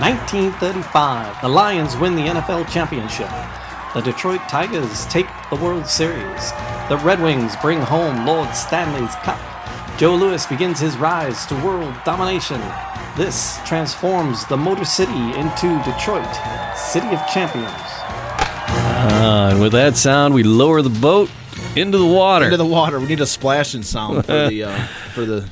1935, the Lions win the NFL championship. The Detroit Tigers take the World Series. The Red Wings bring home Lord Stanley's Cup. Joe Louis begins his rise to world domination. This transforms the Motor City into Detroit, City of Champions. And with that sound, we lower the boat into the water. Into the water. We need a splashing sound for the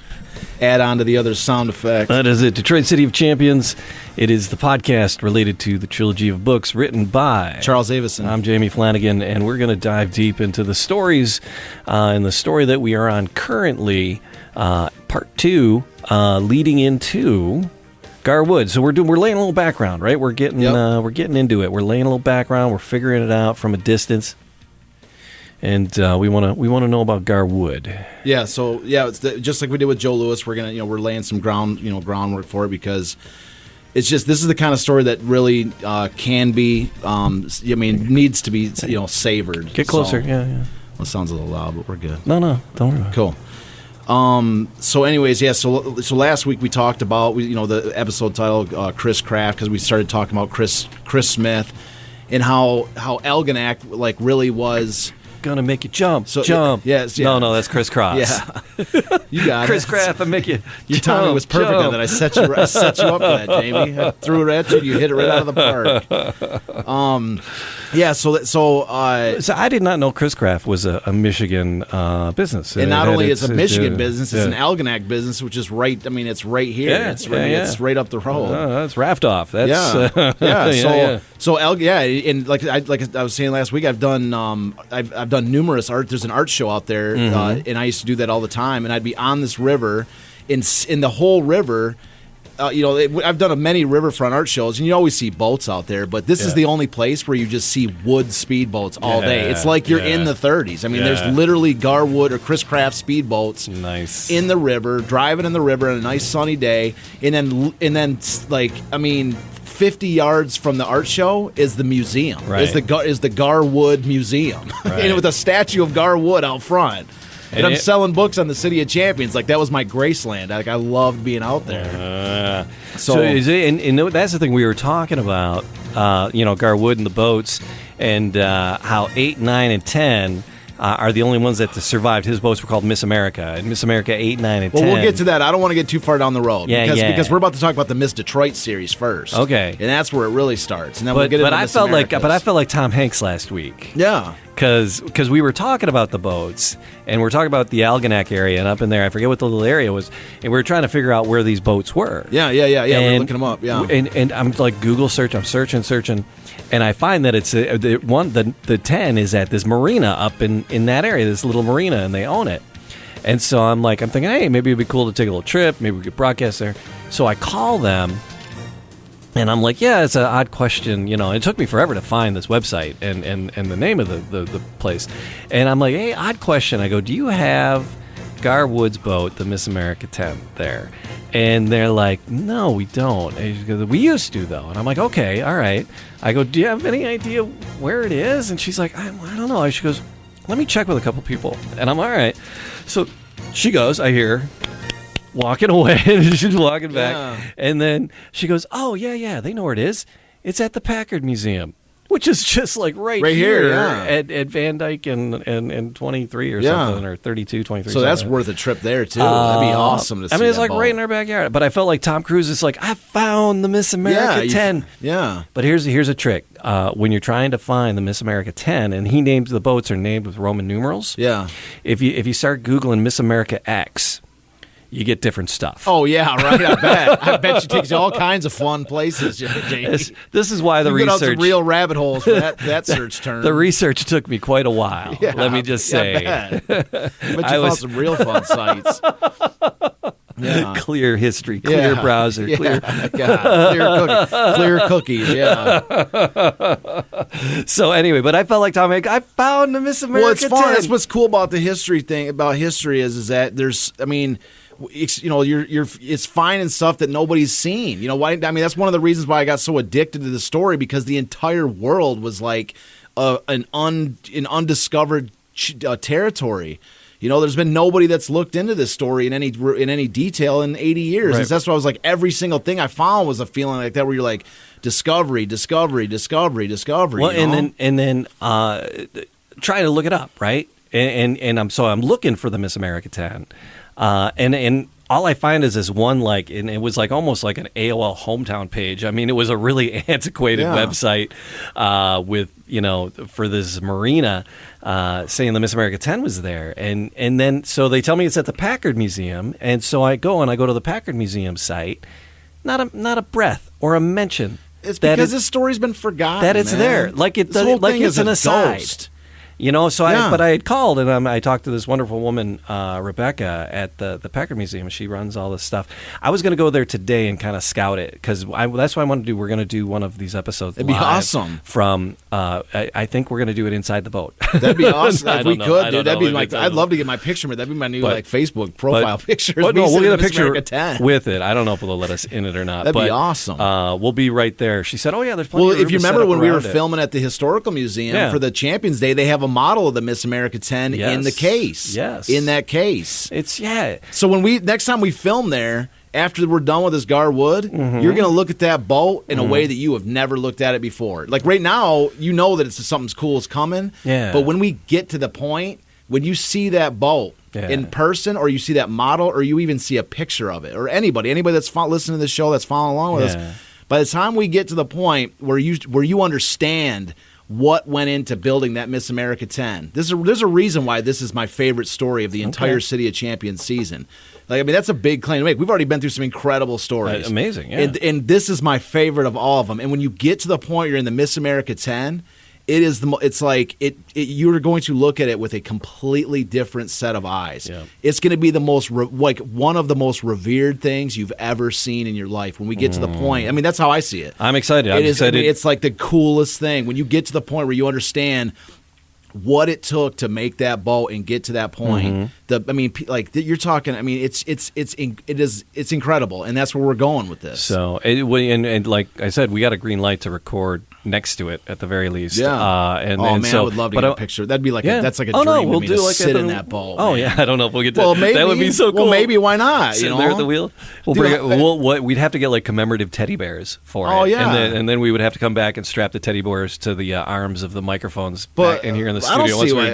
add-on to the other sound effect. That is it. Detroit City of Champions. It is the podcast related to the trilogy of books written by Charles Avison. I'm Jamie Flanagan, and we're going to dive deep into the stories. And the story that we are on currently, part 2, leading into Gar Wood. So we're laying a little background, right? We're getting into it. We're laying a little background. We're figuring it out from a distance. And we want to know about Gar Wood. Yeah, so it's just like we did with Joe Louis. We're gonna we're laying some groundwork for it because it's just this is the kind of story that really can be needs to be savored. Get closer, so, yeah. Well, it sounds a little loud, but we're good. No, don't worry. Cool. So anyways, so last week we talked about the episode title Chris Craft because we started talking about Chris Smith and how Algonac really was. Gonna make you jump. Yes. Yeah. No, that's Chris Cross. Yeah, you got Chris Craft. I make you. Your timing was perfect on that. I set you up for that, Jamie. I threw it at you. You hit it right out of the park. Yeah. So I did not know Chris Craft was a Michigan business. And not only is it a Michigan business, it's an Algonac business, which is right. I mean, it's right here. Yeah, it's right up the road. That's raft off. That's, and like I was saying last week, I've done numerous art. There's an art show out there, and I used to do that all the time. And I'd be on this river, in the whole river. I've done many riverfront art shows, and you always see boats out there. But this is the only place where you just see wood speedboats all day. It's like you're in the 30s. I mean, there's literally Gar Wood or Chris Craft speedboats, in the river, driving in the river on a nice sunny day, and then 50 yards from the art show is the museum. Right. Is the Gar Wood Museum, and with a statue of Gar Wood out front. And I'm selling books on the City of Champions. Like, that was my Graceland. I loved being out there. So is it, and that's the thing we were talking about, Gar Wood and the boats, and how 8, 9, and 10 are the only ones that survived. His boats were called Miss America. And Miss America 8, 9, and 10. Well, we'll get to that. I don't want to get too far down the road. Because we're about to talk about the Miss Detroit series first. Okay. And that's where it really starts. And then we'll get into Miss Americas. But I felt like Tom Hanks last week. Yeah. Because we were talking about the boats, and we're talking about the Algonac area, and up in there, I forget what the little area was, and we were trying to figure out where these boats were. Yeah. We're looking them up, yeah. And I'm like Google search, I'm searching, and I find that it's the 10 is at this marina up in that area, this little marina, and they own it. And so I'm thinking, hey, maybe it'd be cool to take a little trip, maybe we could broadcast there. So I call them. And I'm like, yeah, it's an odd question, It took me forever to find this website and the name of the place. And I'm like, hey, odd question. I go, do you have Gar Wood's boat, the Miss America 10, there? And they're like, no, we don't. And she goes, we used to, though. And I'm like, okay, all right. I go, do you have any idea where it is? And she's like, I don't know. She goes, let me check with a couple people. And I'm all right. So she goes, I hear her walking away, and she's walking back, and then she goes, "Oh yeah, they know where it is. It's at the Packard Museum, which is just like right here at Van Dyke and 23 or something, or 32, 23. So that's worth a trip there too. That'd be awesome to see. I mean, it's like right in our backyard. But I felt like Tom Cruise is like, I found the Miss America 10. Yeah. But here's a trick. When you're trying to find the Miss America 10, and he names the boats are named with Roman numerals. Yeah. If you start Googling Miss America X, you get different stuff. Oh, yeah, right, I bet she takes you all kinds of fun places, Jamie. This is why the research... You got some real rabbit holes for that search term. The research took me quite a while, let me just say. I bet you found some real fun sites. Yeah. Clear history, clear browser, clear... clear cookies, yeah. So anyway, but I felt like Tom Hanks, I found the Miss America 10. Well, it's fun. That's what's cool about the history thing, is that there's, it's finding stuff that nobody's seen. Why? I mean, that's one of the reasons why I got so addicted to the story, because the entire world was like an undiscovered territory. There's been nobody that's looked into this story in any detail in 80 years. Right. And that's why I was like, every single thing I found was a feeling like that, where you're like, discovery. Well, and then try to look it up, right? And I'm looking for the Miss America 10, and all I find is this one, and it was almost like an AOL hometown page. I mean, it was a really antiquated website with, for this marina, saying the Miss America 10 was there. And then, so they tell me it's at the Packard Museum. And so I go to the Packard Museum site. Not a breath or a mention. It's because this story's been forgotten. That it's man. there. Like it's an aside. Ghost. So but I had called and I talked to this wonderful woman, Rebecca, at the Packard Museum. She runs all this stuff. I was going to go there today and kind of scout it, because that's what I want to do. We're going to do one of these episodes. It'd be awesome. From I think we're going to do it inside the boat. That'd be awesome if we could, dude. That'd be I'd love to get my picture. That'd be my new Facebook profile picture. But no, we'll get a picture 10. with it. I don't know if they'll let us in it or not. That'd be awesome. We'll be right there. She said, "Oh yeah, there's plenty." Well, if you remember when we were filming at the Historical Museum for the Champions Day, they have a model of the Miss America 10 in the case. Yes. In that case. It's So next time we film there, after we're done with this Gar Wood, you're going to look at that boat in a way that you have never looked at it before. Like right now, you know that something cool is coming. Yeah. But when we get to the point, when you see that boat in person, or you see that model, or you even see a picture of it, or anybody that's listening to this show that's following along with us, by the time we get to the point where you understand what went into building that Miss America 10. There's a reason why this is my favorite story of the entire City of Champions season. That's a big claim to make. We've already been through some incredible stories. Amazing, yeah. And this is my favorite of all of them. And when you get to the point you're in the Miss America 10, you're going to look at it with a completely different set of eyes. Yeah. It's going to be the most one of the most revered things you've ever seen in your life. When we get to the point, I mean, that's how I see it. I'm excited. It's like the coolest thing when you get to the point where you understand what it took to make that boat and get to that point. You're talking. I mean, it's incredible, and that's where we're going with this. So, and like I said, we got a green light to record next to it at the very least. Yeah. I would love to get a picture. That'd be that's like a dream to me to sit in that boat. Oh yeah, I don't know if we'll get to. Well, maybe that would be so cool. Well, maybe why not? Sitting there at the wheel. We'd have to get commemorative teddy bears for it. Oh yeah, and then we would have to come back and strap the teddy bears to the arms of the microphones back in here in the studio. I don't see why.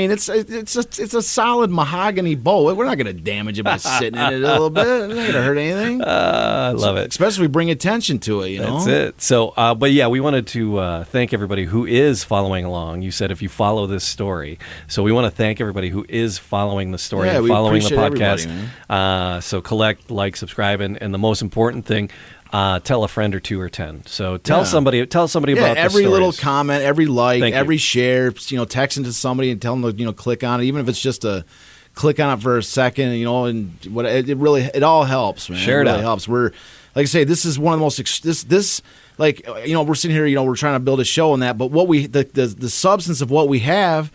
It's a solid mahogany boat. We're not going to damage it by sitting in it a little bit. It's not going to hurt anything. I love it. Especially if we bring attention to it. That's it. So, but yeah, we wanted to thank everybody who is following along. You said if you follow this story, so we want to thank everybody who is following the story and following the podcast. So collect, subscribe, and the most important thing, tell a friend or two or 10. So tell somebody about every the little comment, every every share. Texting to somebody and tell them to click on it, even if it's just a click on it for a second. And it all helps, man. Share it really helps. We're like I say, this is one of the most we're sitting here, we're trying to build a show on that, but what the substance of what we have.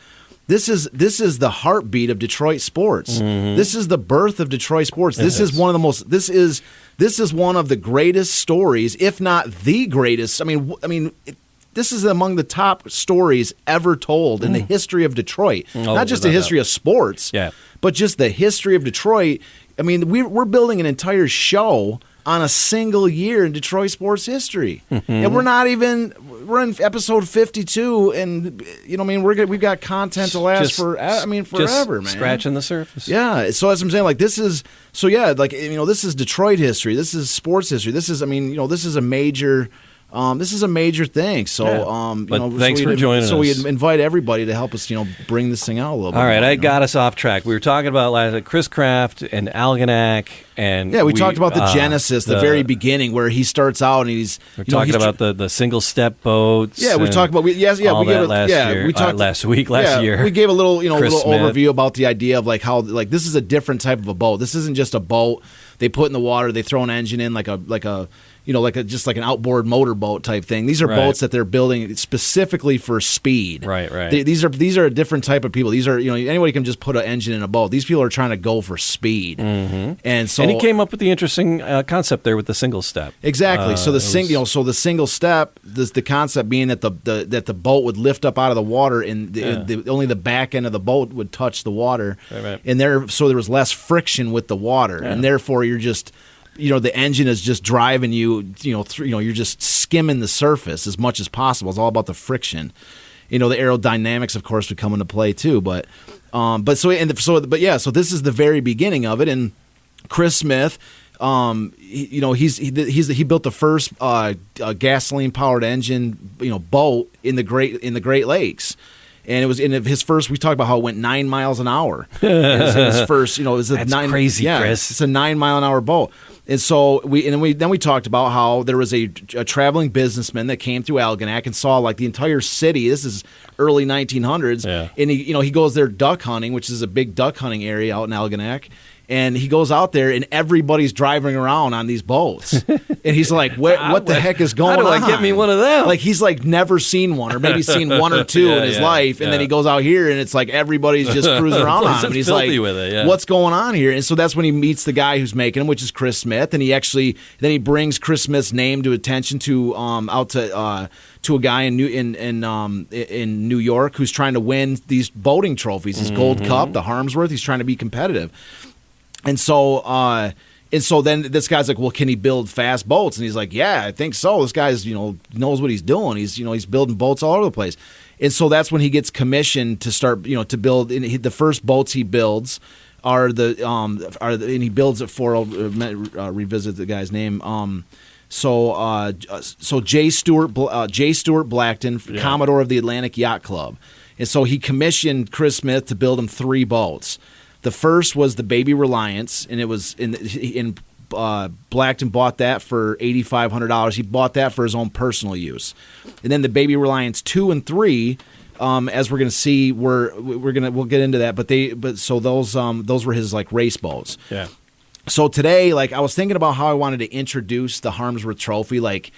This is the heartbeat of Detroit sports. Mm-hmm. This is the birth of Detroit sports. This is one of the most. This is one of the greatest stories, if not the greatest. I mean, this is among the top stories ever told in the history of Detroit. Not just the history of sports, but just the history of Detroit. I mean, we're building an entire show on a single year in Detroit sports history, and we're in episode 52, and we've got content to last forever, man. Scratching the surface. Yeah, so as I'm saying, this is Detroit history. This is sports history. This is a major. This is a major thing. So, thanks for joining us. So we invite everybody to help us, bring this thing out a little bit. All right, I got us off track. We were talking about Chris Craft and Algonac, and we talked about the genesis, the very beginning, where he starts out and we're talking about the single step boats. Yeah, we've talked about last year. We gave a little Chris little Smith. overview about the idea of how this is a different type of a boat. This isn't just a boat they put in the water, they throw an engine in like a just like an outboard motorboat type thing. These are boats that they're building specifically for speed. Right. These are a different type of people. These are, anybody can just put an engine in a boat. These people are trying to go for speed. Mm-hmm. And he came up with the interesting concept there with the single step. Exactly. So the single step, the concept being that the boat would lift up out of the water and only the back end of the boat would touch the water. Right. And so there was less friction with the water, and therefore you're just the engine is just driving you, you're just skimming the surface as much as possible. It's all about the friction. The aerodynamics, of course, would come into play too. But this is the very beginning of it. And Chris Smith, he built the first gasoline powered engine, boat in the Great Lakes. And it was in his first. We talked about how it went 9 miles an hour. In his first, it was crazy, Chris. It's a 9 mile an hour boat. And so we talked about how there was a traveling businessman that came through Algonac and saw like the entire city. This is early 1900s, and he goes there duck hunting, which is a big duck hunting area out in Algonac. And he goes out there, and everybody's driving around on these boats. And he's like, what the heck is going on? How do I get me one of them? Like, he's like never seen one, or maybe seen one or two in his life. And then he goes out here, and it's like everybody's just cruising around on him. And he's like, with it, what's going on here? And so that's when he meets the guy who's making him, which is Chris Smith. And he brings Chris Smith's name to attention to a guy in New York who's trying to win these boating trophies, his Gold Cup, the Harmsworth. He's trying to be competitive. And so then this guy's like, well, can he build fast boats? And he's like, yeah, I think so. This guy's, knows what he's doing. He's building boats all over the place. And so that's when he gets commissioned to start, to build. And the first boats he builds and he builds it for, revisit the guy's name. So J. Stuart Blackton, Commodore of the Atlantic Yacht Club. And so he commissioned Chris Smith to build him 3 boats. The first was the Baby Reliance, and it was Blackton bought that for $8,500. He bought that for his own personal use, and then the Baby Reliance 2 and 3, as we're going to see, we'll get into that. But those were his like race boats. Yeah. So today, like I was thinking about how I wanted to introduce the Harmsworth Trophy, like.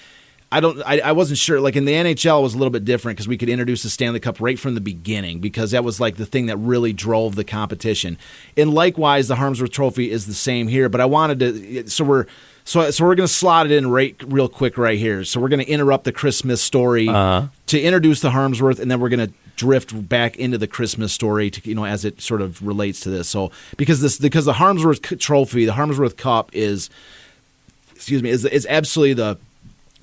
I wasn't sure. Like in the NHL, it was a little bit different because we could introduce the Stanley Cup right from the beginning because that was like the thing that really drove the competition. And likewise, the Harmsworth Trophy is the same here. But I wanted to. So we're going to slot it in real quick right here. So we're going to interrupt the Chris Smith story to introduce the Harmsworth, and then we're going to drift back into the Christmas story to as it sort of relates to this. So because the Harmsworth Trophy, the Harmsworth Cup is absolutely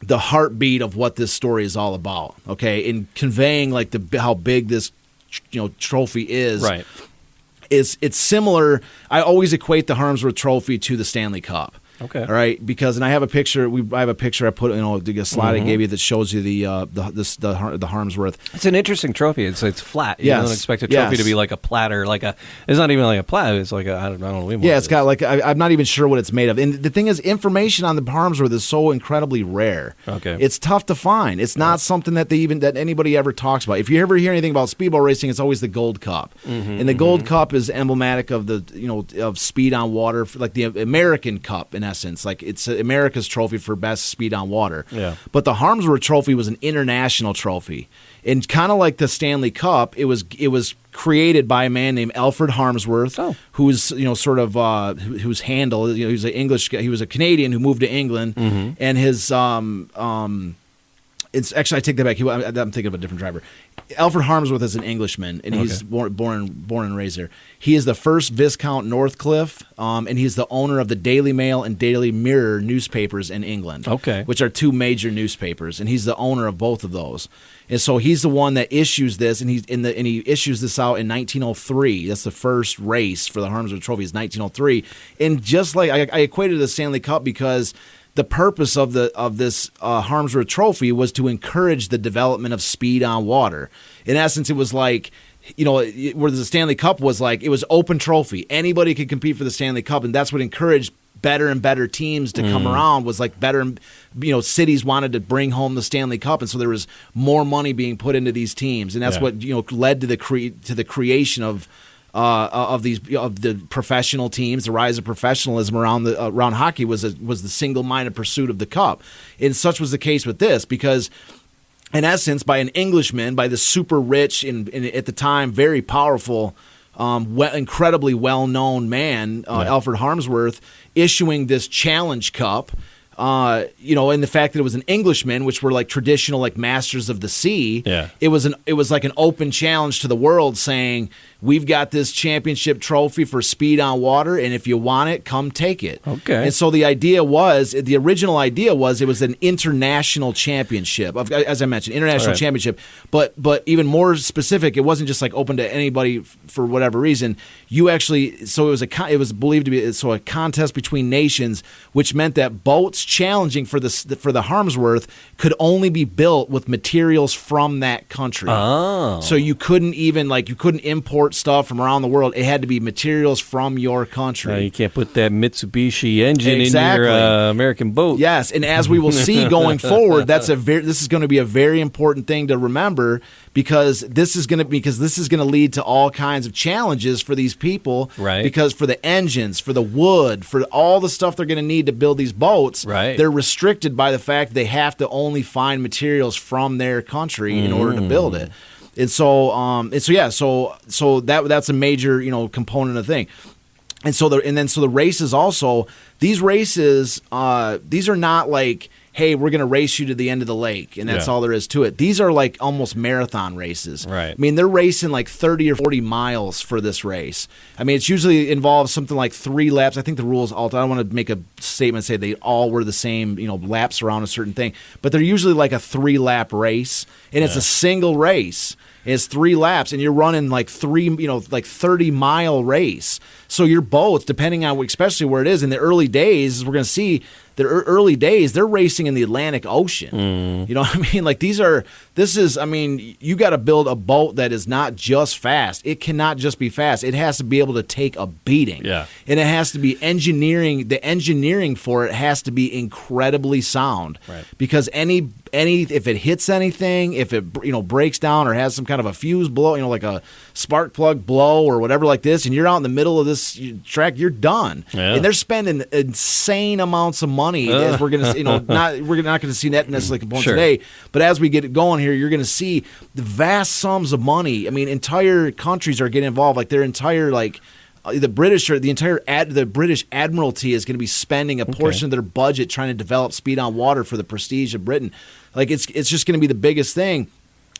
the heartbeat of what this story is all about, okay? In conveying like how big this trophy is. Right. It's similar. I always equate the Harmsworth Trophy to the Stanley Cup. Okay. All right, and I have a picture. I have a picture I put, a slide I gave you that shows you the Harmsworth. It's an interesting trophy. It's flat. You Yes. don't expect a trophy to be like a platter, it's not even like a platter. It's like I don't know. Yeah, it's got like I'm not even sure what it's made of. And the thing is, information on the Harmsworth is so incredibly rare. Okay. It's tough to find. It's not something that that anybody ever talks about. If you ever hear anything about speedboat racing, it's always the Gold Cup. And the Gold Cup is emblematic of of speed on water, like the American Cup in essence. Like it's America's trophy for best speed on water. Yeah. But the Harmsworth Trophy was an international trophy. And kind of like the Stanley Cup, it was created by a man named Alfred Harmsworth, who's whose handle, he's an English guy. He was a Canadian who moved to England, and his it's actually, I take that back. I'm thinking of a different driver. Alfred Harmsworth is an Englishman, and he's born and raised there. He is the first Viscount Northcliffe, and he's the owner of the Daily Mail and Daily Mirror newspapers in England, which are 2 major newspapers, and he's the owner of both of those. And so he's the one that issues this, and he issues this out in 1903. That's the first race for the Harmsworth Trophy is 1903. And just like I equated the Stanley Cup because the purpose of this Harmsworth Trophy was to encourage the development of speed on water. In essence, it was like, where the Stanley Cup was like, it was open trophy. Anybody could compete for the Stanley Cup, and that's what encouraged better and better teams to come around. Was like better, cities wanted to bring home the Stanley Cup, and so there was more money being put into these teams, and that's what led to the creation of of the professional teams. The rise of professionalism around hockey was the single-minded pursuit of the cup. And such was the case with this, because in essence, by an Englishman, by the super rich and at the time very powerful, incredibly well-known man, Alfred Harmsworth, issuing this challenge cup. And the fact that it was an Englishman, which were like traditional like masters of the sea. Yeah. It was like an open challenge to the world, saying, we've got this championship trophy for speed on water, and if you want it, come take it. Okay. And so the original idea was it was an international championship, as I mentioned, international championship. But even more specific, it wasn't just like open to anybody for whatever reason. It was believed to be a contest between nations, which meant that boats challenging for the Harmsworth could only be built with materials from that country. Oh. So you couldn't import stuff from around the world. It had to be materials from your country. You can't put that Mitsubishi engine in your American boat. Yes, and as we will see going forward, this is going to be a very important thing to remember, because this is going to lead to all kinds of challenges for these people. Right. Because for the engines, for the wood, for all the stuff they're going to need to build these boats, right, they're restricted by the fact they have to only find materials from their country in order to build it. And so that's a major component of the thing. And so the races also, these races, these are not like, hey, we're going to race you to the end of the lake, and that's all there is to it. These are like almost marathon races. Right. I mean, they're racing like 30 or 40 miles for this race. I mean, it's usually involves something like 3 laps. I think the rules all. I don't want to make a statement say they all were the same, laps around a certain thing, but they're usually like a 3-lap race, and it's a single race. It's 3 laps, and you're running like 30-mile race. So your boats, depending on especially where it is in the early days, as we're going to see, early days, they're racing in the Atlantic Ocean. You know what I mean? Like you got to build a boat that is not just fast. It cannot just be fast. It has to be able to take a beating. Yeah. And it has to be engineering. The engineering for it has to be incredibly sound. Right. Because if it hits anything, if it breaks down or has some kind of a fuse blow, like a spark plug blow or whatever like this, and you're out in the middle of this track, you're done. Yeah. And they're spending insane amounts of money. As we're going to, we're not going to see that necessarily components today, but as we get it going here, you're going to see the vast sums of money. I mean, entire countries are getting involved. Like their entire the British Admiralty is going to be spending a portion of their budget trying to develop speed on water for the prestige of Britain. Like it's just going to be the biggest thing,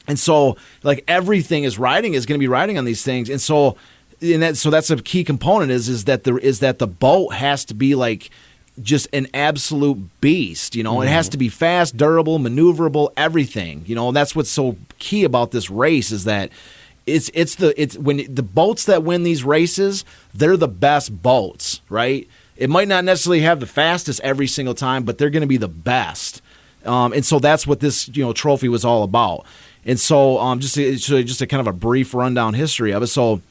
and so like everything is going to be riding on these things, and so that's a key component is that the boat has to be like just an absolute beast. It has to be fast, durable, maneuverable, everything. And that's what's so key about this race is that it's when the boats that win these races, they're the best boats, right? It might not necessarily have the fastest every single time, but they're going to be the best. And so that's what this trophy was all about. And so just a kind of a brief rundown history of it. So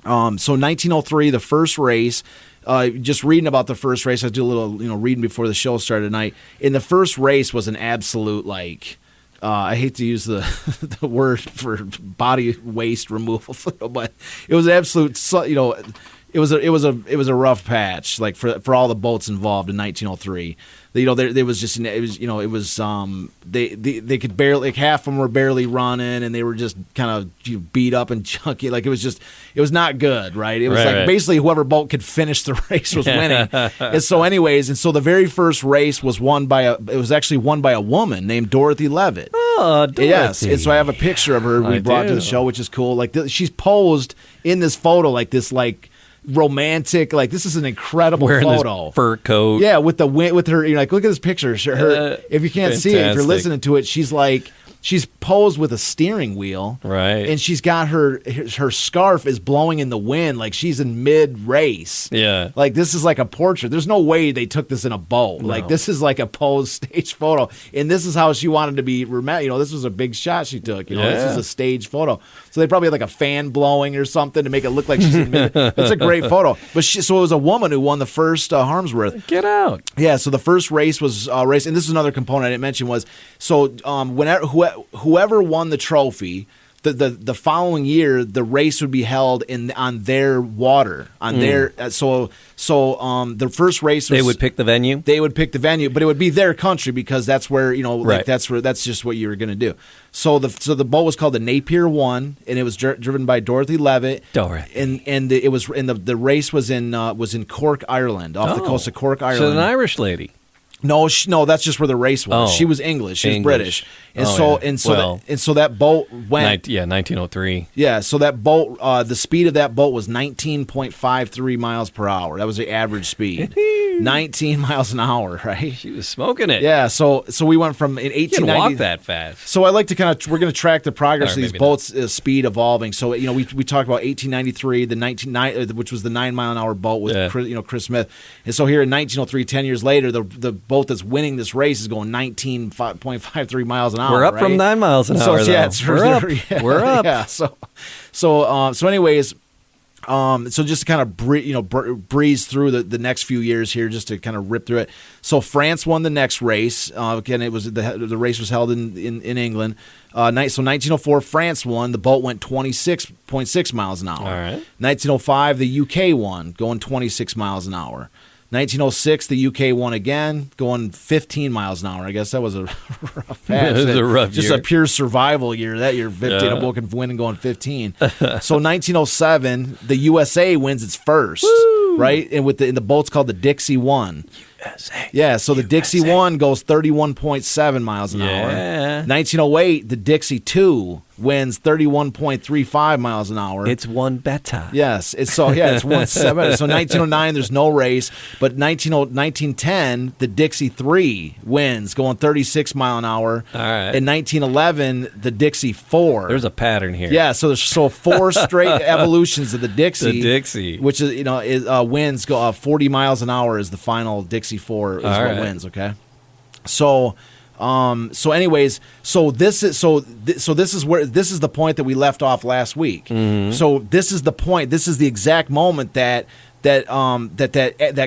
1903, the first race. Just reading about the first race, I do a little reading before the show started tonight. And the first race was an absolute I hate to use the the word for body waste removal, but it was an absolute it was a rough patch for all the boats involved in 1903. They could barely, half of them were barely running, and they were just kind of beat up and junky. It was not good, right? It was basically whoever boat could finish the race was winning. And so the very first race was won by a woman named Dorothy Levitt. Oh, Dorothy. Yes, and so I have a picture of her we brought to the show, which is cool. She's posed in this photo romantic, this is an incredible photo. This fur coat, with her. Look at this picture. If you can't see it, if you're listening to it, she's posed with a steering wheel, right? And she's got her scarf is blowing in the wind, like she's in mid race. Yeah, this is like a portrait. There's no way they took this in a boat. No. This is like a posed stage photo, and this is how she wanted to be remembered. This was a big shot she took. This is a stage photo. So they probably had a fan blowing or something to make it look like she's in mid. It's a great photo. But so it was a woman who won the first Harmsworth. Get out. Yeah. So the first race was race, and this is another component I didn't mention was whenever whoever won the trophy, the following year the race would be held on their water on their the first race was, They would pick the venue. They would pick the venue, but it would be their country because that's where Right. that's just what you were going to do. So the boat was called the Napier 1, and it was driven by Dorothy Levitt. Dorothy. And it was the race was in Cork, Ireland, off the coast of Cork, Ireland. So an Irish lady. No, that's just where the race was. Oh. She was English. She was English. British, and Oh, so yeah. so that boat went. 1903. Yeah, so that boat, the speed of that boat was 19.53 miles per hour. That was the average speed. 19 miles an hour, right? She was smoking it. Yeah, so we went from in You can 1890. walk that fast. So I like to we're going to track the progress Or of these maybe boats' speed evolving. So we talked about 1893, which was the 9 mile an hour boat with Chris Smith, and so here in 1903, 10 years later, the boat that's winning this race is going 19.53 miles an hour. We're up right? from 9 miles an hour. Yeah, We're up. Yeah, We're up. Yeah. So anyways. So just to kind of breeze through the next few years here, just to kind of rip through it. So France won the next race. Again, it was the race was held in England. So 1904, France won. The boat went 26.6 miles an hour. All right. 1905, the UK won, going 26 miles an hour. 1906, the UK won again, going 15 miles an hour. I guess that was a rough patch. It was a rough Just year. a pure survival year that year. 15, a boat can win and going 15. So 1907, the USA wins its first, right? And the boat's called the Dixie 1. USA. Yeah, so the Dixie 1 goes 31.7 miles an hour. 1908, the Dixie 2 wins 31.35 miles an hour. It's one better. Yes, it's 1-7. So 1909, there's no race, but 1910, the Dixie 3 wins, going 36 mile an hour. All right. In 1911, the Dixie 4. There's a pattern here. Yeah, so there's four straight evolutions of the Dixie. The Dixie. Which is wins 40 miles an hour is the final Dixie 4 is what wins. Okay, so anyways, this is the point that we left off last week. Mm-hmm. So this is the point. This is the exact moment that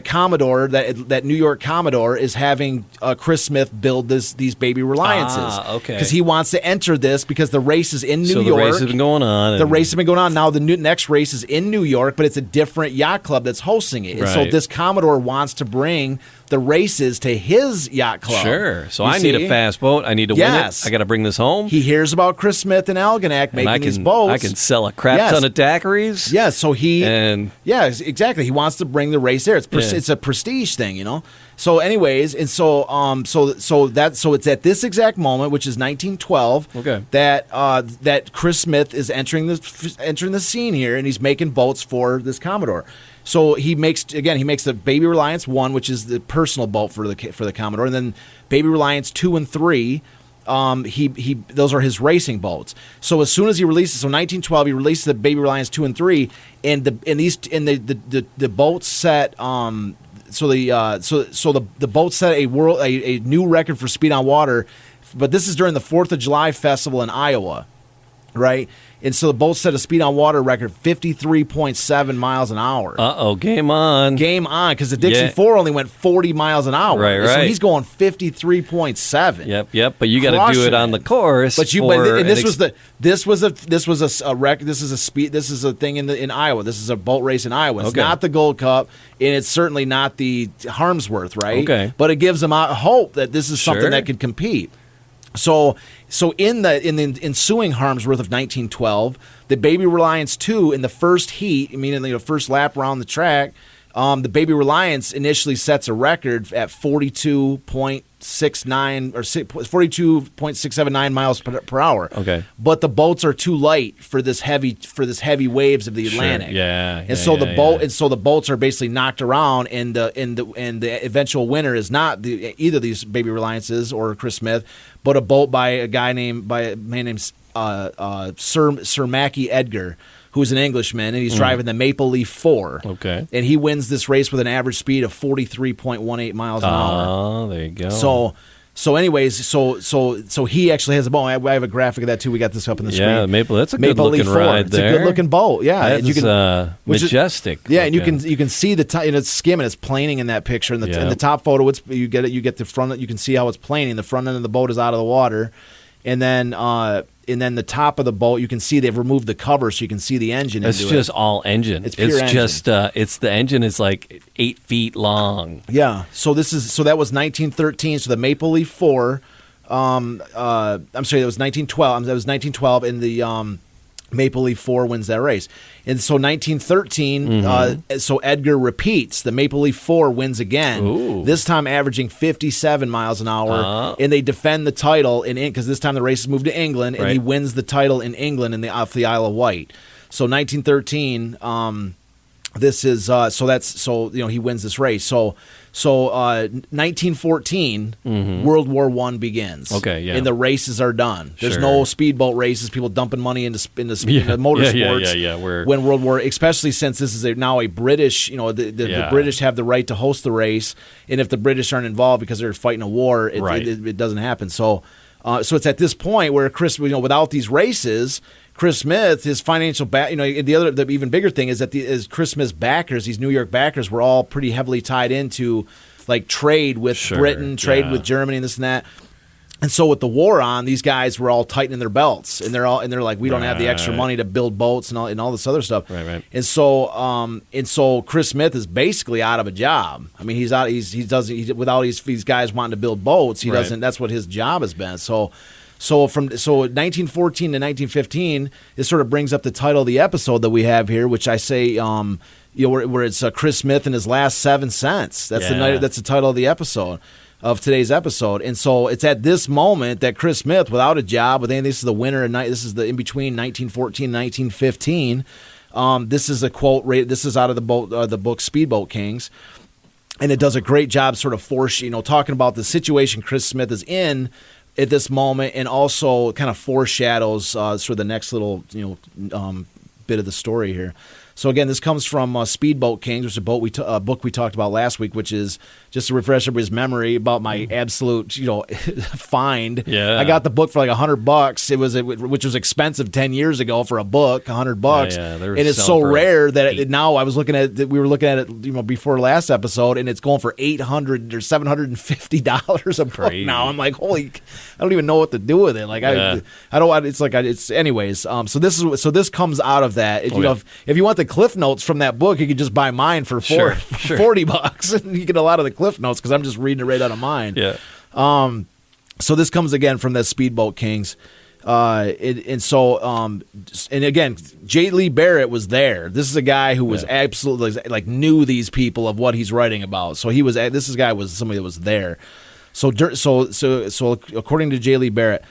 Commodore, that New York Commodore is having Chris Smith build these Baby Reliances. Okay. Because he wants to enter this because the race is in New York. So the race has been going on. The race has been going on. Now the next race is in New York, but it's a different yacht club that's hosting it. And so Right. this Commodore wants to bring the races to his yacht club. Sure. So You I need see? a fast boat. I need to win Yes. it. I got to bring this home. He hears about Chris Smith and Algonac making these boats. I can sell a crap Yes. ton of dacqueries. Yeah, so And exactly. He wants to bring the race there. It's a prestige thing, So, anyways, and so it's at this exact moment, which is 1912, that Chris Smith is entering the scene here, and he's making boats for this Commodore. So he makes the Baby Reliance 1, which is the personal boat for the Commodore, and then Baby Reliance 2 and 3. Those are his racing boats. So as soon as he releases, 1912, he releases the Baby Reliance 2 and 3, and the boats set. So the boat set a new record for speed on water, but this is during the 4th of July festival in Iowa, right? And so the boat set a speed on water record 53.7 miles an hour. Game on. Game on, because the Dixie 4 only went 40 miles an hour. Right. So he's going 53.7. Yep. But you got to do it on the course. This is a thing in Iowa. This is a boat race in Iowa. It's not the Gold Cup, and it's certainly not the Harmsworth, right? Okay. But it gives them hope that this is something that could compete. So in the ensuing Harmsworth of 1912, the Baby Reliance 2 in the first heat, meaning the first lap around the track, the Baby Reliance initially sets a record at 42.69 or 42.679 miles per hour. Okay. But the boats are too light for this heavy waves of the Atlantic. The boats are basically knocked around, and the eventual winner is not either of these Baby Reliances or Chris Smith, but a boat by a man named Sir Mackie Edgar, who's an Englishman, and he's driving the Maple Leaf 4. Okay. And he wins this race with an average speed of 43.18 miles an hour. Oh, there you go. So anyways, so he actually has a boat. I have a graphic of that too. We got this up on the screen. Yeah, that's a Maple good looking Leaf 4. ride there. It's a good looking boat. Yeah, That's majestic. And you can see it's skimming. It's planing in that picture. In the top photo, you get the front. You can see how it's planing. The front end of the boat is out of the water. And then the top of the boat, you can see they've removed the cover so you can see the engine. It's just all engine. It's pure engine. Just it's the engine is like 8 feet long. Yeah. So that was 1913. So the Maple Leaf 4. I'm sorry, that was 1912. That was 1912, and the Maple Leaf 4 wins that race. And so 1913, so Edgar repeats. The Maple Leaf 4 wins again. Ooh. This time averaging 57 miles an hour, and they defend the title because this time the race is moved to England, and he wins the title in England off the Isle of Wight. So 1913. This is he wins this race. So 1914, World War I begins. Okay, yeah. And the races are done. There's Sure. no speedboat races. People dumping money into motorsports. Yeah. When World War, especially since this is now a British, the British have the right to host the race, and if the British aren't involved because they're fighting a war, it doesn't happen. So it's at this point where Chris, without these races, Chris Smith, his financial the even bigger thing is that Chris Smith's backers, these New York backers, were all pretty heavily tied into like trade with Britain, trade with Germany, and this and that. And so with the war on, these guys were all tightening their belts, and they're like, we don't have the extra money to build boats and all this other stuff. Right. And so Chris Smith is basically out of a job. I mean, without these guys wanting to build boats, he doesn't. That's what his job has been. So 1914 to 1915, this sort of brings up the title of the episode that we have here, which I say, where it's Chris Smith and his last 7 cents. That's the title of the episode of today's episode. And so it's at this moment that Chris Smith, without a job, this is the winter and this is the in between 1914 and 1915. This is a quote. This is out of the book Speedboat Kings. And it does a great job sort of talking about the situation Chris Smith is in at this moment, and also kind of foreshadows sort of the next little bit of the story here. So again, this comes from Speedboat Kings, which is a book we talked about last week, which is just to refresh everybody's memory about my absolute find. Yeah. I got the book for like $100. Which was expensive 10 years ago for a book, $100. Yeah, and it's so rare that now we were looking at it before last episode, and it's going for $800 or $750 a book now. I'm like, holy, I don't even know what to do with it. Like I don't. It's anyways. So this comes out of that. If you want the cliff notes from that book, you could just buy mine for $40, and you get a lot of the cliff notes because I'm just reading it right out of mine. Yeah. So this comes again from the Speedboat Kings, and again, J. Lee Barrett was there. This is a guy who was absolutely knew these people of what he's writing about. So this guy was somebody that was there. So according to J. Lee Barrett.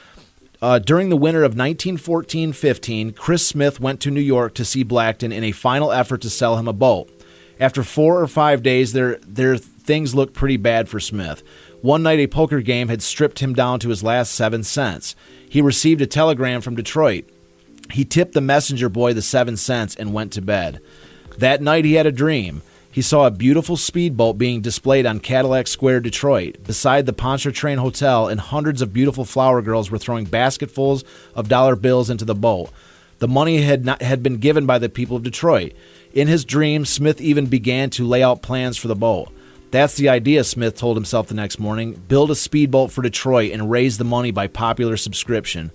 During the winter of 1914-15, Chris Smith went to New York to see Blackton in a final effort to sell him a boat. After 4 or 5 days, their things looked pretty bad for Smith. One night, a poker game had stripped him down to his last 7 cents. He received a telegram from Detroit. He tipped the messenger boy the 7 cents and went to bed. That night, he had a dream. He saw a beautiful speedboat being displayed on Cadillac Square, Detroit, beside the Pontchartrain Hotel, and hundreds of beautiful flower girls were throwing basketfuls of dollar bills into the boat. The money had been given by the people of Detroit. In his dream, Smith even began to lay out plans for the boat. That's the idea, Smith told himself the next morning. Build a speedboat for Detroit and raise the money by popular subscription.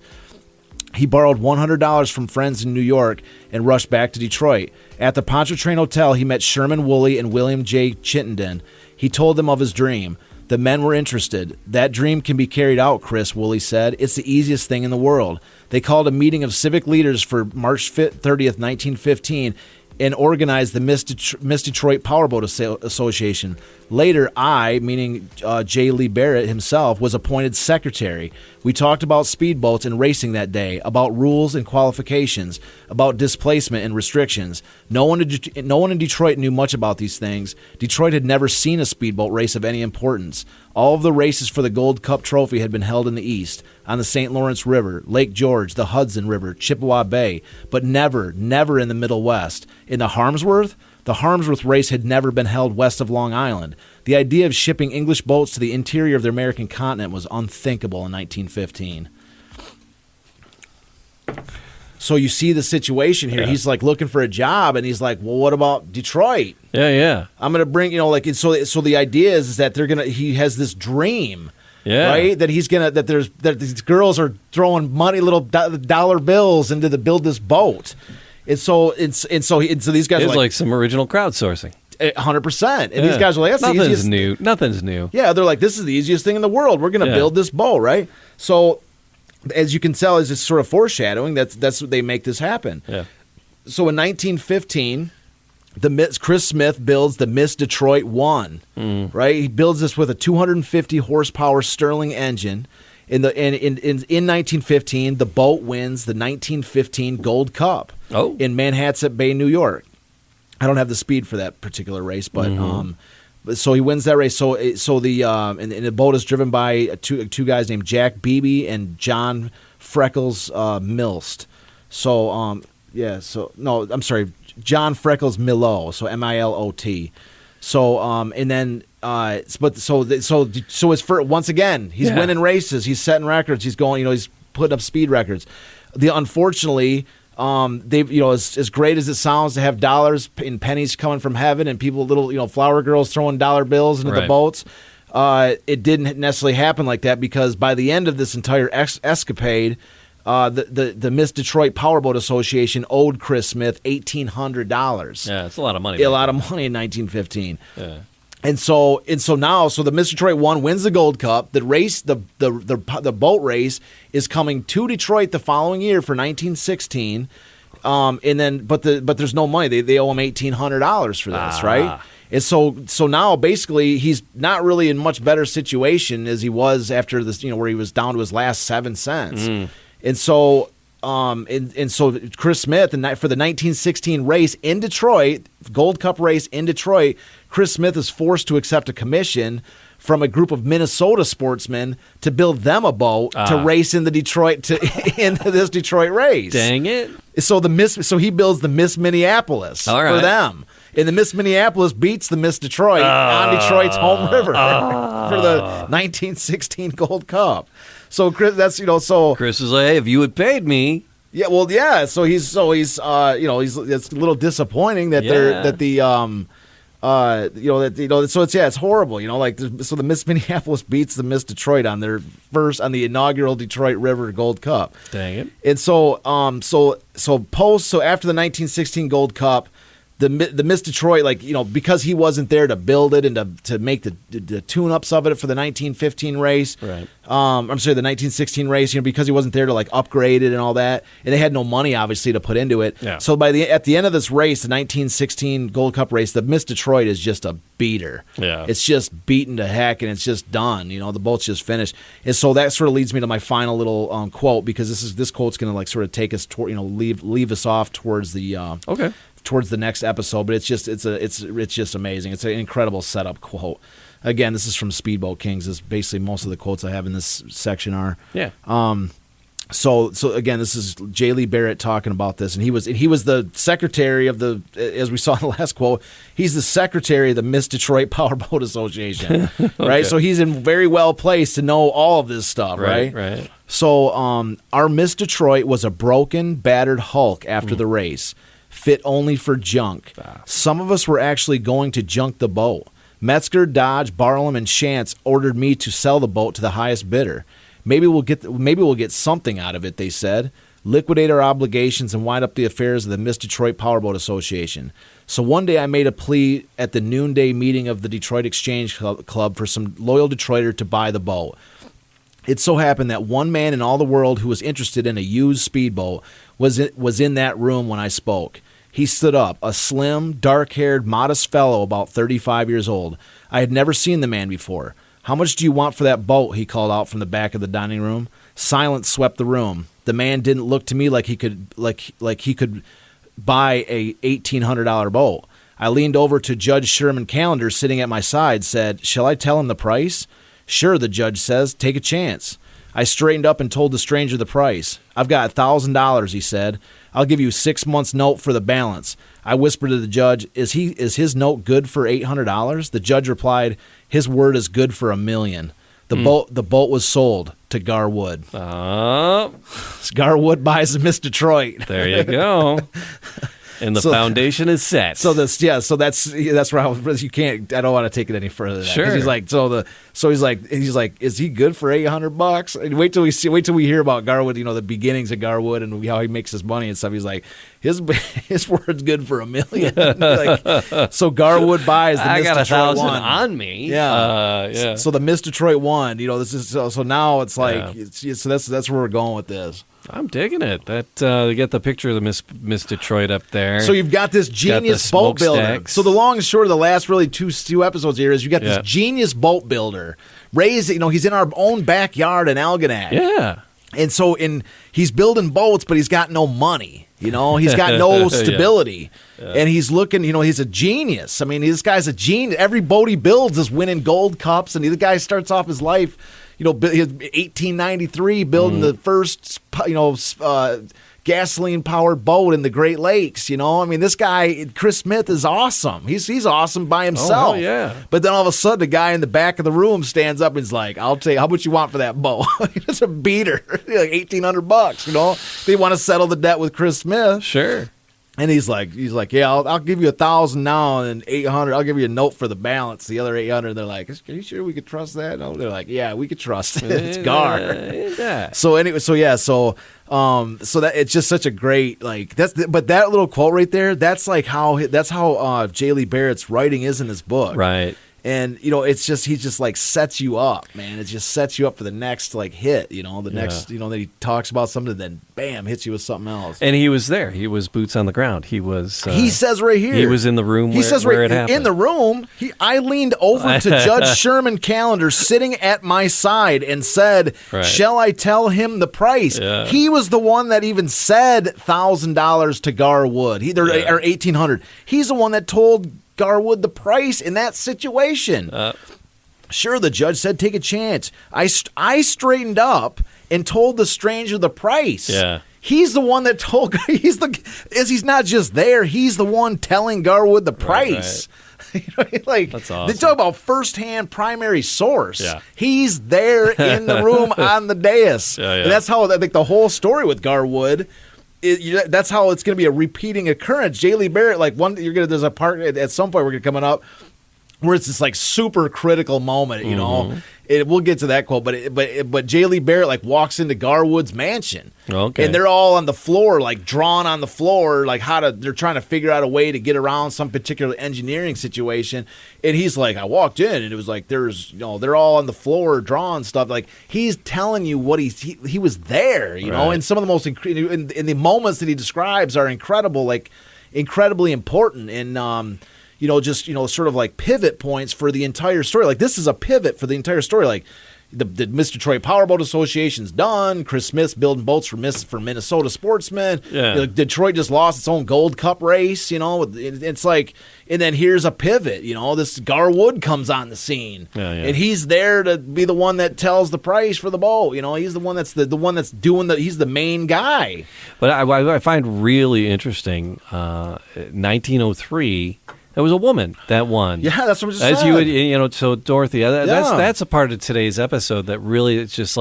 He borrowed $100 from friends in New York and rushed back to Detroit. At the Pontchartrain Hotel, he met Sherman Woolley and William J. Chittenden. He told them of his dream. The men were interested. That dream can be carried out, Chris, Woolley said. It's the easiest thing in the world. They called a meeting of civic leaders for March 30th, 1915, and organized the Miss Detroit Powerboat Association. Later, I, meaning J. Lee Barrett himself, was appointed secretary. We talked about speedboats and racing that day, about rules and qualifications, about displacement and restrictions. No one in Detroit knew much about these things. Detroit had never seen a speedboat race of any importance. All of the races for the Gold Cup Trophy had been held in the East, on the St. Lawrence River, Lake George, the Hudson River, Chippewa Bay, but never in the Middle West. In the Harmsworth race had never been held west of Long Island. The idea of shipping English boats to the interior of the American continent was unthinkable in 1915. So you see the situation here. Yeah. He's like looking for a job, and he's like, "Well, what about Detroit? Yeah. I'm going to bring, so the idea is that he has this dream Yeah. Right? That these girls are throwing little dollar bills into build this boat. And so these guys It's are like some original crowdsourcing. 100%. And these guys are like, that's the easiest. Nothing's new. Yeah, they're like, this is the easiest thing in the world. We're going to build this boat, right? So, as you can tell, as it's sort of foreshadowing, that's what they make this happen. Yeah. So in 1915, Chris Smith builds the Miss Detroit 1, right? He builds this with a 250 horsepower Stirling engine. In 1915, the boat wins the 1915 Gold Cup in Manhasset Bay, New York. I don't have the speed for that particular race, but so he wins that race. So the boat is driven by two guys named Jack Beebe and John Freckles Milst. John Freckles Milot. So Milot. So it's for once again he's winning races, he's setting records, he's going, he's putting up speed records. Unfortunately. As great as it sounds to have dollars and pennies coming from heaven and people, little, flower girls throwing dollar bills into the boats, it didn't necessarily happen like that, because by the end of this entire escapade, the Miss Detroit Powerboat Association owed Chris Smith $1,800. Yeah, it's a lot of money. A lot of money in 1915. Yeah. And so now the Miss Detroit 1 wins the Gold Cup. The race, the boat race, is coming to Detroit the following year for 1916. But there's no money. They owe him $1,800 for this, right? And so now basically he's not really in much better situation as he was after this, where he was down to his last 7 cents. And so Chris Smith, for the 1916 race in Detroit, Gold Cup race in Detroit, Chris Smith is forced to accept a commission from a group of Minnesota sportsmen to build them a boat to race in into this Detroit race. Dang it! So he builds the Miss Minneapolis for them. And the Miss Minneapolis beats the Miss Detroit on Detroit's home river for the 1916 Gold Cup. So Chris, Chris was like, hey, if you had paid me. Yeah, well, yeah. So it's a little disappointing that it's horrible. So the Miss Minneapolis beats the Miss Detroit on the inaugural Detroit River Gold Cup. Dang it! And so after the 1916 Gold Cup, the Miss Detroit, because he wasn't there to build it and to make the tune-ups of it for the 1915 race. Right. The 1916 race, because he wasn't there to upgrade it and all that, and they had no money obviously to put into it. Yeah. So at the end of this race, the 1916 Gold Cup race, the Miss Detroit is just a beater. Yeah. It's just beaten to heck, and it's just done. The boat's just finished. And so that sort of leads me to my final little quote, because this quote's going to sort of take us toward, leave us off towards the towards the next episode, but it's just amazing. It's an incredible setup quote. Again, this is from Speedboat Kings. This is basically most of the quotes I have in this section are. Yeah. So again, this is J. Lee Barrett talking about this, and he was the secretary of as we saw in the last quote, he's the secretary of the Miss Detroit Powerboat Association, right? So he's in very well placed to know all of this stuff, right? Right. So our Miss Detroit was a broken, battered hulk after the race, fit only for junk. Some of us were actually going to junk the boat. Metzger, Dodge, Barlam, and Shantz ordered me to sell the boat to the highest bidder. Maybe we'll get something out of it, they said. Liquidate our obligations and wind up the affairs of the Miss Detroit Powerboat Association. So one day I made a plea at the noonday meeting of the Detroit Exchange Club for some loyal Detroiter to buy the boat. It so happened that one man in all the world who was interested in a used speedboat was in that room when I spoke. He stood up, a slim, dark-haired, modest fellow about 35 years old. I had never seen the man before. How much do you want for that boat? He called out from the back of the dining room. Silence swept the room. The man didn't look to me like he could buy a $1,800 boat. I leaned over to Judge Sherman Callender sitting at my side, said, "Shall I tell him the price?" "Sure," the judge says. "Take a chance." I straightened up and told the stranger the price. "I've got $1,000, he said. "I'll give you 6 months' note for the balance." I whispered to the judge, Is his note good for $800? The judge replied, "His word is good for $1 million." The boat was sold to Gar Wood. Gar Wood buys the Miss Detroit. There you go. And the foundation is set. So that's where you can't. I don't want to take it any further. Than that, sure. He's like, he's like, is he good for $800? And wait till we hear about Gar Wood. The beginnings of Gar Wood and how he makes his money and stuff. He's like, his word's good for $1 million. So Gar Wood buys the I Miss got Detroit 1,000 one on me. Yeah. So the Miss Detroit one. This is so now it's like so that's where we're going with this. I'm digging it. That you get the picture of the Miss Detroit up there. So you've got this genius boat builder. So the long and short of the last really two episodes here is you got this genius boat builder raised. He's in our own backyard in Algonac. Yeah. And so he's building boats, but he's got no money. He's got no stability. And he's looking, he's a genius. I mean, this guy's a genius. Every boat he builds is winning gold cups, and the guy starts off his life, 1893 building the first, gasoline-powered boat in the Great Lakes. This guy, Chris Smith, is awesome. He's awesome by himself. Oh, yeah. But then all of a sudden, the guy in the back of the room stands up and is like, "I'll tell you, how much you want for that boat?" It's a beater, like $1,800. They want to settle the debt with Chris Smith. Sure. And he's like, yeah, I'll give you 1,000 now and 800. I'll give you a note for the balance. The other 800. They're like, are you sure we could trust that? No, they're like, yeah, we could trust it. It's Gar. Yeah. So anyway, so that it's just such a great but that little quote right there, that's how J. Lee Barrett's writing is in his book, right? And it's just he just sets you up, man. It just sets you up for the next hit, next that he talks about something, then bam, hits you with something else. And he was there. He was boots on the ground. He was. He says right here. He was in the room. He says where it happened. In the room. I leaned over to Judge Sherman Callender sitting at my side and said, "Shall I tell him the price?" Yeah. He was the one that even said $1,000 to Gar Wood. Or $1,800. He's the one that told Gar Wood the price in that situation. Sure, the judge said, "Take a chance." I straightened up and told the stranger the price. Yeah. He's the one that told. He's not just there. He's the one telling Gar Wood the price. Right. That's awesome. They talk about firsthand primary source. Yeah. He's there in the room on the dais. Yeah. And that's how I think the whole story with Gar Wood. That's how it's going to be a repeating occurrence. J. Lee Barrett, there's a part at some point we're going to coming up where it's this super critical moment, We'll get to that quote, but J. Lee Barrett walks into Gar Wood's mansion, okay, and they're all on the floor, drawn on the floor, they're trying to figure out a way to get around some particular engineering situation, and he's like, I walked in and it was they're all on the floor drawing stuff, he's telling you what he was there, and some of the most in the moments that he describes are incredible, incredibly important, and sort of pivot points for the entire story. This is a pivot for the entire story. The Miss Detroit Powerboat Association's done. Chris Smith's building boats for Minnesota sportsmen. Yeah. Detroit just lost its own Gold Cup race. It's and then here's a pivot. This Gar Wood comes on the scene, and he's there to be the one that tells the price for the boat. He's the one that's the one that's doing he's the main guy. But I find really interesting, 1903. There was a woman that won. Yeah, that's what I just As said. you would, so Dorothy, that's a part of today's episode that really it's just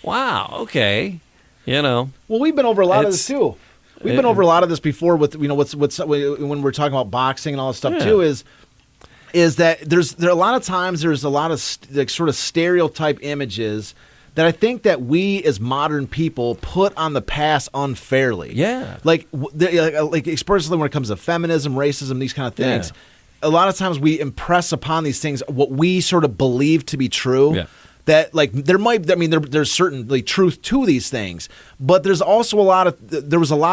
wow, okay, Well, we've been over a lot of this too. We've been over a lot of this before with what's when we're talking about boxing and all this stuff too. Is that there a lot of times there's a lot of sort of stereotype images that I think that we as modern people put on the past unfairly. Yeah. Especially when it comes to feminism, racism, these kind of things. Yeah. A lot of times we impress upon these things what we sort of believe to be true. Yeah. That there's certainly truth to these things, but there was a lot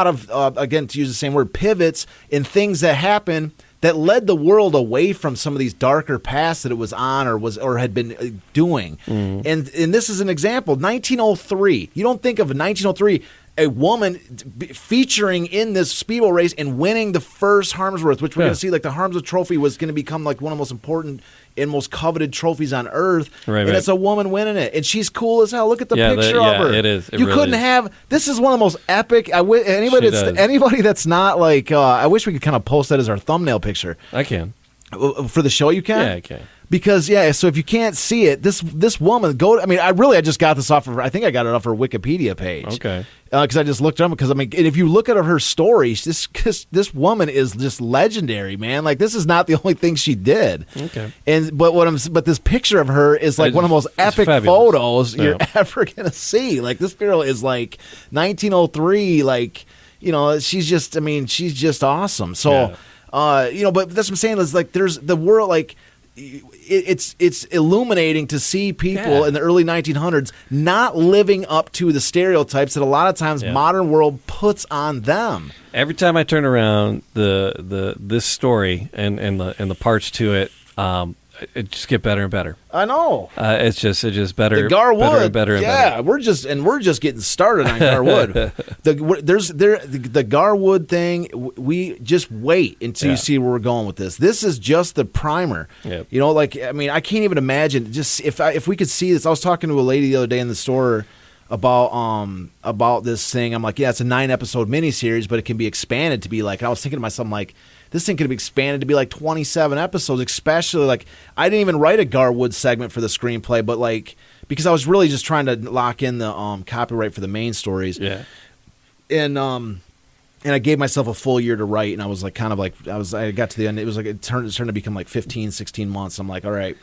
of again, to use the same word, pivots in things that happen that led the world away from some of these darker paths that it was on or had been doing. Mm. And this is an example. 1903. You don't think of 1903, a woman featuring in this speedway race and winning the first Harmsworth, which we're going to see, the Harmsworth Trophy was going to become one of the most important and most coveted trophies on earth. Right. It's a woman winning it. And she's cool as hell. Look at the picture of her. It is. You really couldn't have. This is one of the most epic. Anybody that's not I wish we could kind of post that as our thumbnail picture. I can. For the show, you can? Yeah, I can. Because so if you can't see it, this woman I just got this off of, I think I got it off her Wikipedia page. Okay. Because I just looked her up, because and if you look at her story, this woman is just legendary, man. Like, this is not the only thing she did. Okay. But this picture of her is like one of the most epic photos you're ever gonna see. Like, this girl is like 1903. Like, she's just awesome. So, but that's what I'm saying is, like, there's the world, like, it's illuminating to see people in the early 1900s not living up to the stereotypes that a lot of times modern world puts on them. Every time I turn around this story and the parts to it, it just get better and better. I know. It's just better. The Gar Wood, better and better and better. we're just getting started on Gar Wood. The Gar Wood thing. We just wait until you see where we're going with this. This is just the primer. Yep. I can't even imagine. Just if we could see this. I was talking to a lady the other day in the store about this thing. I'm like, it's a 9-episode miniseries, but it can be expanded to be like. I was thinking to myself, I'm like, this thing could be expanded to be like 27 episodes, especially like I didn't even write a Gar Wood segment for the screenplay, but like because I was really just trying to lock in the copyright for the main stories. Yeah. And I gave myself a full year to write, and I was like I got to the end. It was like it turned to become like 15, 16 months. I'm like, all right.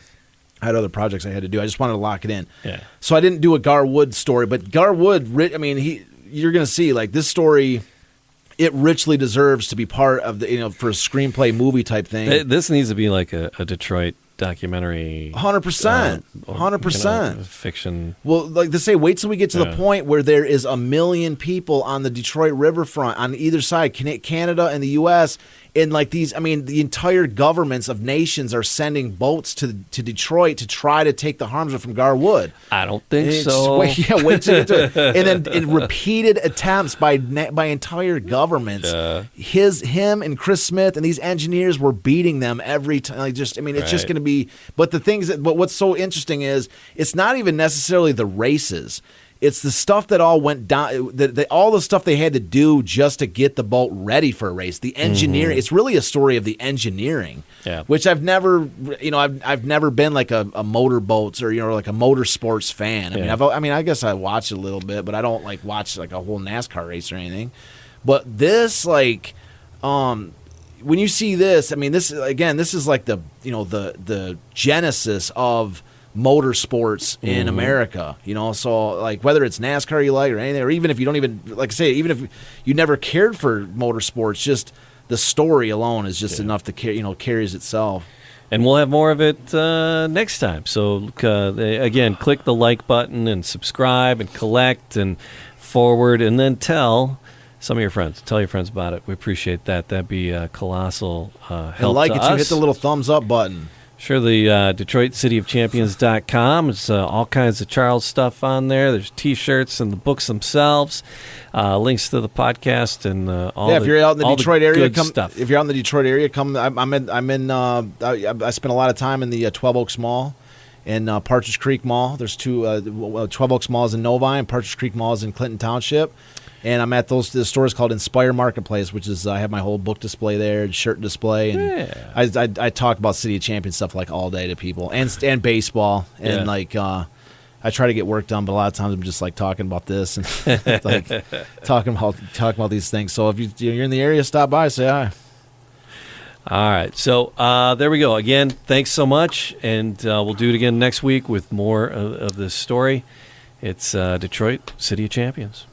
I had other projects I had to do. I just wanted to lock it in. Yeah. So I didn't do a Gar Wood story, but Gar Wood, you're going to see like this story. It richly deserves to be part of the, for a screenplay movie type thing. This needs to be like a Detroit documentary. 100%. 100%. Fiction. Well, like they say, wait till we get to the point where there is 1 million people on the Detroit riverfront on either side, Canada and the U.S., and like these, the entire governments of nations are sending boats to Detroit to try to take the harms from Gar Wood. I don't think so. Wait till you get to it. And then in repeated attempts by entire governments, him and Chris Smith and these engineers were beating them every time. Like it's just going to be. But but what's so interesting is it's not even necessarily the races. It's the stuff that all went down, all the stuff they had to do just to get the boat ready for a race. The engineering, it's really a story of the engineering, which I've never, I've never been like a motorboats or like a motorsports fan. I guess I watch a little bit, but I don't like watch like a whole NASCAR race or anything. But this, like, when you see this, this is like the genesis of motorsports in America, so like whether it's NASCAR you like or anything, or even if you don't even, like I say, even if you never cared for motorsports, just the story alone is just enough to carries itself. And we'll have more of it next time. So again, click the like button and subscribe and collect and forward, and then tell some of your friends. Tell your friends about it. We appreciate that. That'd be a colossal help and like to it us. Too, hit the little thumbs up button. Sure, the DetroitCityOfChampions.com. It's all kinds of Charles stuff on there. There's T-shirts and the books themselves, links to the podcast and all. Yeah, if you're out in the Detroit area, come. Stuff. If you're out in the Detroit area, come. I'm in. I spent a lot of time in the 12 Oaks Mall and Partridge Creek Mall. There's two. 12 Oaks Mall is in Novi, and Partridge Creek Mall is in Clinton Township. And I'm at the stores called Inspire Marketplace, which is I have my whole book display there, shirt display, and I talk about City of Champions stuff like all day to people, and baseball, and like I try to get work done, but a lot of times I'm just like talking about this and like talking about these things. So if you're in the area, stop by, say hi. All right, so there we go. Again, thanks so much, and we'll do it again next week with more of this story. It's Detroit City of Champions.